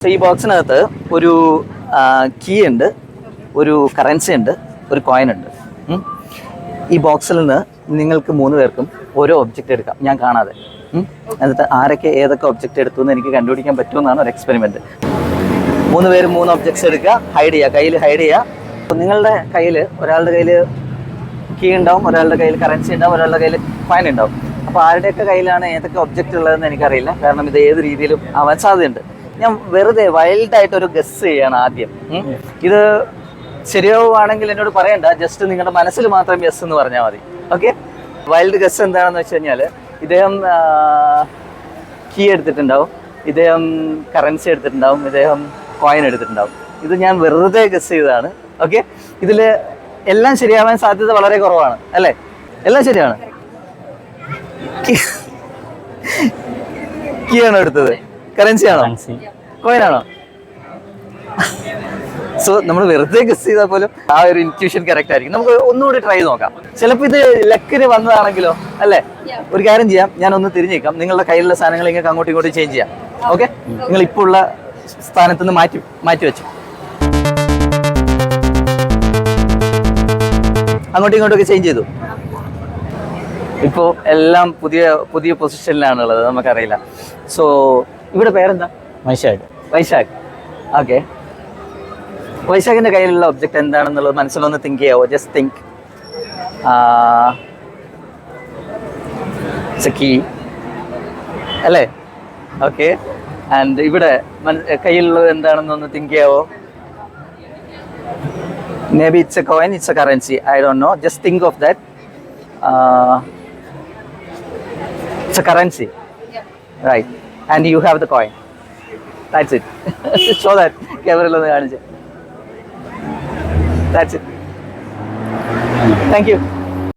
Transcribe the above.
ഈ ബോക്സിനകത്ത് ഒരു കീ ഉണ്ട്, ഒരു കറൻസി ഉണ്ട്, ഒരു കോയിൻ ഉണ്ട്. ഈ ബോക്സിൽ നിന്ന് നിങ്ങൾക്ക് 3 പേർക്കും ഓരോ ഒബ്ജക്റ്റ് എടുക്കാം, ഞാൻ കാണാതെ. എന്നിട്ട് ആരൊക്കെ ഏതൊക്കെ ഒബ്ജക്റ്റ് എടുത്തു എന്ന് എനിക്ക് കണ്ടുപിടിക്കാൻ പറ്റുമെന്നാണ് ഒരു എക്സ്പെരിമെൻറ്റ്. 3 പേരും 3 ഒബ്ജക്ട്സ് എടുക്കുക, ഹൈഡ് ചെയ്യുക, കയ്യിൽ ഹൈഡ് ചെയ്യുക. അപ്പോൾ നിങ്ങളുടെ കയ്യിൽ ഒരാളുടെ കയ്യിൽ കീ ഉണ്ടാവും, ഒരാളുടെ കയ്യിൽ കറൻസി ഉണ്ടാവും, ഒരാളുടെ കയ്യിൽ കോയിൻ ഉണ്ടാവും. അപ്പോൾ ആരുടെയൊക്കെ കയ്യിലാണ് ഏതൊക്കെ ഒബ്ജക്റ്റ് ഉള്ളതെന്ന് എനിക്കറിയില്ല, കാരണം ഇത് ഏത് രീതിയിലും ആവാൻ സാധ്യതയുണ്ട്. ഞാൻ വെറുതെ വൈൽഡായിട്ടൊരു ഗസ് ചെയ്യാണ് ആദ്യം. ഇത് ശരിയാവുകയാണെങ്കിൽ എന്നോട് പറയണ്ട, ജസ്റ്റ് നിങ്ങളുടെ മനസ്സിൽ മാത്രം യെസ് എന്ന് പറഞ്ഞാൽ മതി. ഓക്കെ, വൈൽഡ് ഗസ് എന്താണെന്ന് വെച്ച് കഴിഞ്ഞാൽ, ഇദ്ദേഹം കീ എടുത്തിട്ടുണ്ടാവും, ഇദ്ദേഹം കറൻസി എടുത്തിട്ടുണ്ടാവും, ഇദ്ദേഹം കോയിൻ എടുത്തിട്ടുണ്ടാവും. ഇത് ഞാൻ വെറുതെ ഗസ് ചെയ്തതാണ്. ഓക്കെ, ഇതിൽ എല്ലാം ശരിയാവാൻ സാധ്യത വളരെ കുറവാണ്, അല്ലേ? എല്ലാം ശരിയാണ്. കീ ആണോ എടുത്തത്? കറൻസി ആണോ? കോയിൻ ആണോ? സോ നമ്മൾ വെറുതെ ഗസ് ചെയ്താൽ പോലും ആ ഒരു ഇൻറ്റ്യൂഷൻ കറക്റ്റ് ആയിരിക്കും. നമുക്ക് ഒന്നുകൂടി ട്രൈ നോക്കാം. ചിലപ്പോൾ ഇത് ലക്കിന് വന്നതാണെങ്കിലോ, അല്ലേ? ഒരു കാര്യം ചെയ്യാം, ഞാൻ ഒന്ന് തിരിഞ്ഞേക്കാം, നിങ്ങളുടെ കയ്യിലുള്ള സാധനങ്ങൾ ഇങ്ങനെ അങ്ങോട്ടും ഇങ്ങോട്ടും ചേഞ്ച് ചെയ്യാം. ഓക്കെ, നിങ്ങൾ ഇപ്പോൾ ഉള്ള സ്ഥാനത്ത് നിന്ന് മാറ്റി വെച്ചു അങ്ങോട്ടും ഇങ്ങോട്ടൊക്കെ ചേഞ്ച് ചെയ്തു. ഇപ്പോൾ എല്ലാം പുതിയ പൊസിഷനിലാണുള്ളത്, നമുക്കറിയില്ല. സോ ഇവിടെ പേരെന്താ? വൈശാഖ്. ഓക്കെ, വൈശാഖിന്റെ കയ്യിലുള്ള ഒബ്ജക്റ്റ് എന്താണെന്നുള്ളത് മനസ്സിലൊന്ന് തിങ്ക് ചെയ്യാവോ? Just think. കീ അല്ലേ? ഓക്കെ, ആൻഡ് ഇവിടെ കയ്യിലുള്ളത് എന്താണെന്നൊന്ന് തിങ്ക് ചെയ്യാവോ? Maybe it's a coin, it's a currency, I don't know. Just think of that. It's a currency. Yeah. Right. And you have the coin. That's it. Show that. Camera lo kaaniche. That's it. Thank you.